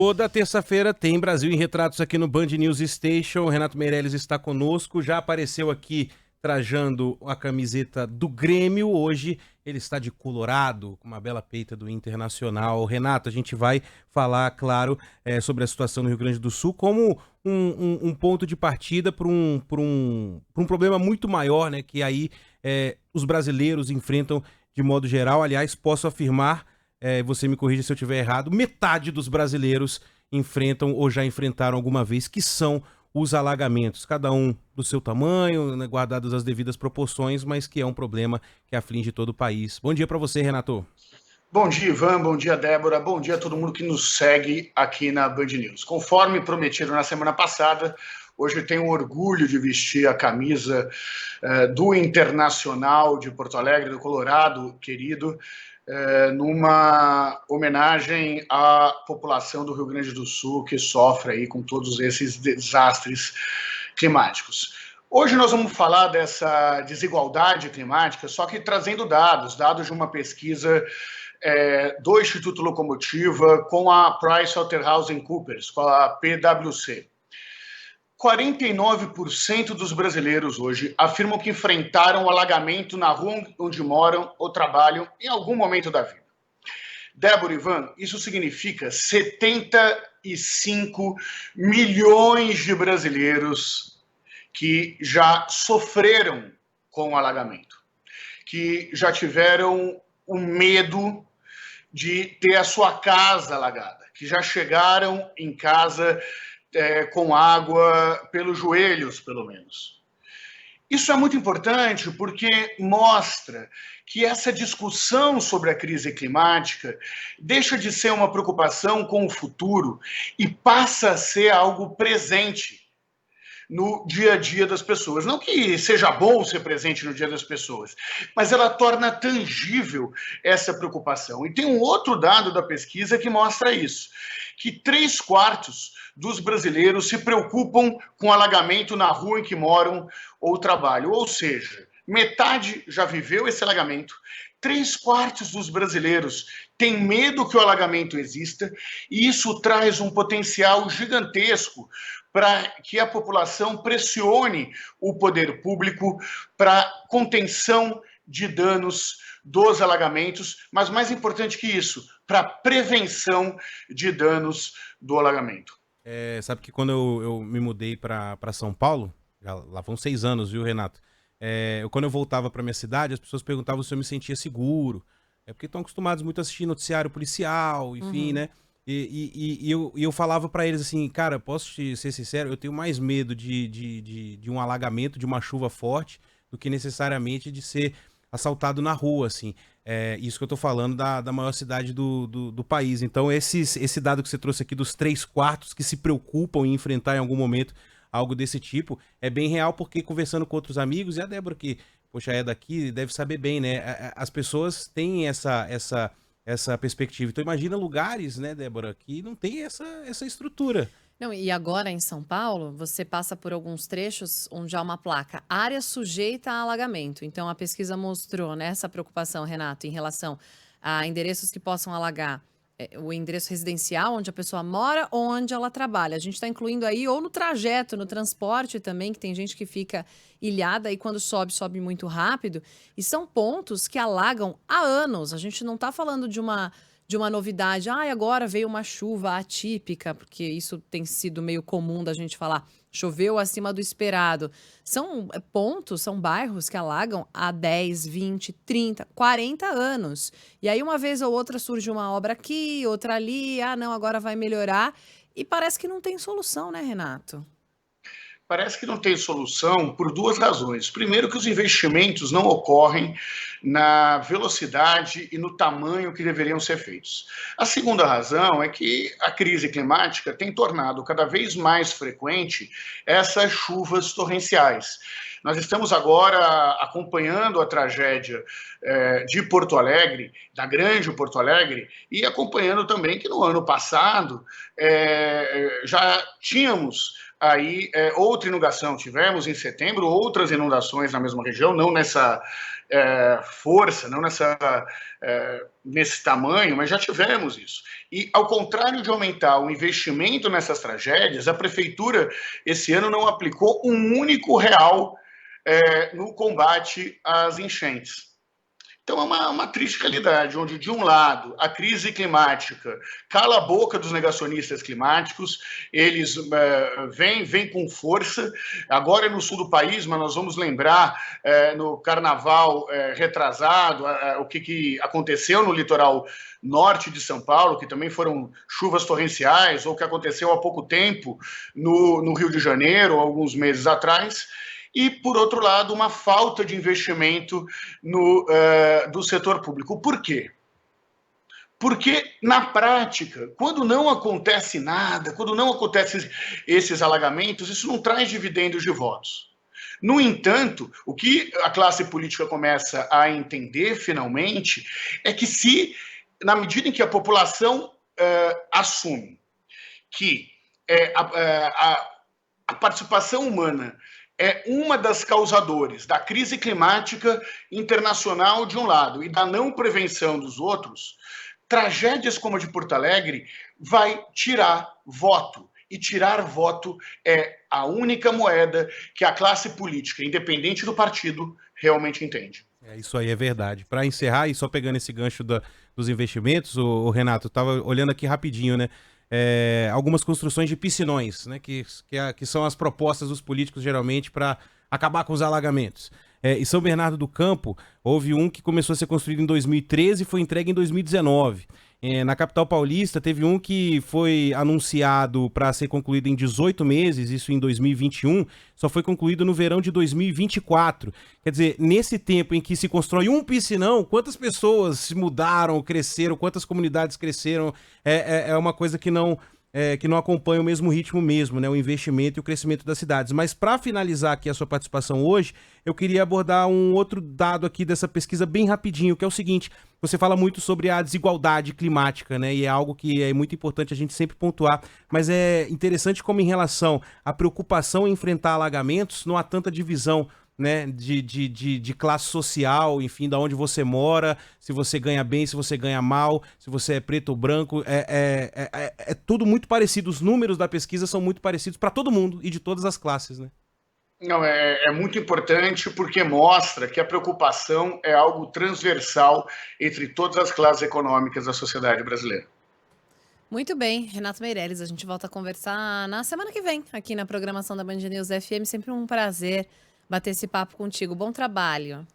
Toda terça-feira tem Brasil em Retratos aqui no Band News Station. O Renato Meirelles está conosco, já apareceu aqui trajando a camiseta do Grêmio. Hoje ele está de Colorado, com uma bela peita do Internacional. Renato, a gente vai falar, claro, sobre a situação no Rio Grande do Sul como um ponto de partida para um problema muito maior, né? Que aí os brasileiros enfrentam de modo geral. Aliás, posso afirmar, você me corrija se eu estiver errado, metade dos brasileiros enfrentam ou já enfrentaram alguma vez, que são os alagamentos, cada um do seu tamanho, né, guardadas as devidas proporções, mas que é um problema que aflige todo o país. Bom dia para você, Renato. Bom dia, Ivan, bom dia, Débora, bom dia a todo mundo que nos segue aqui na Band News. Conforme prometido na semana passada, hoje eu tenho orgulho de vestir a camisa do Internacional de Porto Alegre, do Colorado, querido, numa homenagem à população do Rio Grande do Sul que sofre aí com todos esses desastres climáticos. Hoje nós vamos falar dessa desigualdade climática, só que trazendo dados de uma pesquisa do Instituto Locomotiva com a PricewaterhouseCoopers, com a PwC. 49% dos brasileiros hoje afirmam que enfrentaram o alagamento na rua onde moram ou trabalham em algum momento da vida. Débora, Ivan, isso significa 75 milhões de brasileiros que já sofreram com o alagamento, que já tiveram o medo de ter a sua casa alagada, que já chegaram em casa com água pelos joelhos, pelo menos. Isso é muito importante porque mostra que essa discussão sobre a crise climática deixa de ser uma preocupação com o futuro e passa a ser algo presente no dia a dia das pessoas. Não que seja bom ser presente no dia das pessoas, mas ela torna tangível essa preocupação. E tem um outro dado da pesquisa que mostra isso, que 3/4 dos brasileiros se preocupam com alagamento na rua em que moram ou trabalham. Ou seja, metade já viveu esse alagamento, 3/4 dos brasileiros têm medo que o alagamento exista, e isso traz um potencial gigantesco para que a população pressione o poder público para contenção de danos dos alagamentos, mas mais importante que isso, para prevenção de danos do alagamento. Sabe que quando eu me mudei para São Paulo, lá vão 6 anos, viu, Renato? Quando eu voltava para minha cidade, as pessoas perguntavam se eu me sentia seguro. Porque estão acostumados muito a assistir noticiário policial, enfim, né? E eu falava pra eles assim, cara, posso ser sincero, eu tenho mais medo de um alagamento, de uma chuva forte, do que necessariamente de ser assaltado na rua, assim. Isso que eu tô falando da maior cidade do país. Então, esse dado que você trouxe aqui dos 3/4 que se preocupam em enfrentar em algum momento algo desse tipo, é bem real, porque conversando com outros amigos, e a Débora que, poxa, é daqui, deve saber bem, né? As pessoas têm essa perspectiva. Então imagina lugares, né, Débora, que não tem essa estrutura. Não, e agora em São Paulo, você passa por alguns trechos onde há uma placa, área sujeita a alagamento. Então a pesquisa mostrou, né, essa preocupação, Renato, em relação a endereços que possam alagar o endereço residencial onde a pessoa mora ou onde ela trabalha. A gente está incluindo aí ou no trajeto, no transporte também, que tem gente que fica ilhada e quando sobe, sobe muito rápido. E são pontos que alagam há anos. A gente não está falando de uma novidade. Agora veio uma chuva atípica, porque isso tem sido meio comum da gente falar. Choveu acima do esperado. São pontos, são bairros que alagam há 10, 20, 30, 40 anos. E aí uma vez ou outra surge uma obra aqui, outra ali. Não, agora vai melhorar. E parece que não tem solução, né, Renato? Parece que não tem solução por duas razões. Primeiro, que os investimentos não ocorrem na velocidade e no tamanho que deveriam ser feitos. A segunda razão é que a crise climática tem tornado cada vez mais frequente essas chuvas torrenciais. Nós estamos agora acompanhando a tragédia de Porto Alegre, da grande Porto Alegre, e acompanhando também que no ano passado já tínhamos aí outra inundação. Tivemos em setembro outras inundações na mesma região, não nessa força, não nesse tamanho, mas já tivemos isso. E, ao contrário de aumentar o investimento nessas tragédias, a prefeitura, esse ano, não aplicou um único real no combate às enchentes. Então, é uma triste realidade, onde, de um lado, a crise climática cala a boca dos negacionistas climáticos, eles vêm com força. Agora é no sul do país, mas nós vamos lembrar no carnaval retrasado o que aconteceu no litoral norte de São Paulo, que também foram chuvas torrenciais, ou o que aconteceu há pouco tempo no Rio de Janeiro, alguns meses atrás. E, por outro lado, uma falta de investimento do setor público. Por quê? Porque, na prática, quando não acontece nada, quando não acontecem esses alagamentos, isso não traz dividendos de votos. No entanto, o que a classe política começa a entender, finalmente, é que na medida em que a população assume que a participação humana é uma das causadores da crise climática internacional de um lado e da não prevenção dos outros, tragédias como a de Porto Alegre vai tirar voto. E tirar voto é a única moeda que a classe política, independente do partido, realmente entende. Isso aí é verdade. Para encerrar, e só pegando esse gancho dos investimentos, o Renato, eu estava olhando aqui rapidinho, né? Algumas construções de piscinões, né, que são as propostas dos políticos geralmente para acabar com os alagamentos. Em São Bernardo do Campo, houve um que começou a ser construído em 2013 e foi entregue em 2019. Na capital paulista, teve um que foi anunciado para ser concluído em 18 meses, isso em 2021, só foi concluído no verão de 2024. Quer dizer, nesse tempo em que se constrói um piscinão, quantas pessoas se mudaram, cresceram, quantas comunidades cresceram, é uma coisa que não acompanha o mesmo ritmo mesmo, né? O investimento e o crescimento das cidades. Mas para finalizar aqui a sua participação hoje, eu queria abordar um outro dado aqui dessa pesquisa bem rapidinho, que é o seguinte: você fala muito sobre a desigualdade climática, né? E é algo que é muito importante a gente sempre pontuar, mas é interessante como, em relação à preocupação em enfrentar alagamentos, não há tanta divisão, né, de classe social, enfim, da onde você mora, se você ganha bem, se você ganha mal, se você é preto ou branco, é tudo muito parecido. Os números da pesquisa são muito parecidos para todo mundo e de todas as classes, né? Não, é muito importante porque mostra que a preocupação é algo transversal entre todas as classes econômicas da sociedade brasileira. Muito bem, Renato Meireles, a gente volta a conversar na semana que vem, aqui na programação da Band News FM. Sempre um prazer bater esse papo contigo. Bom trabalho.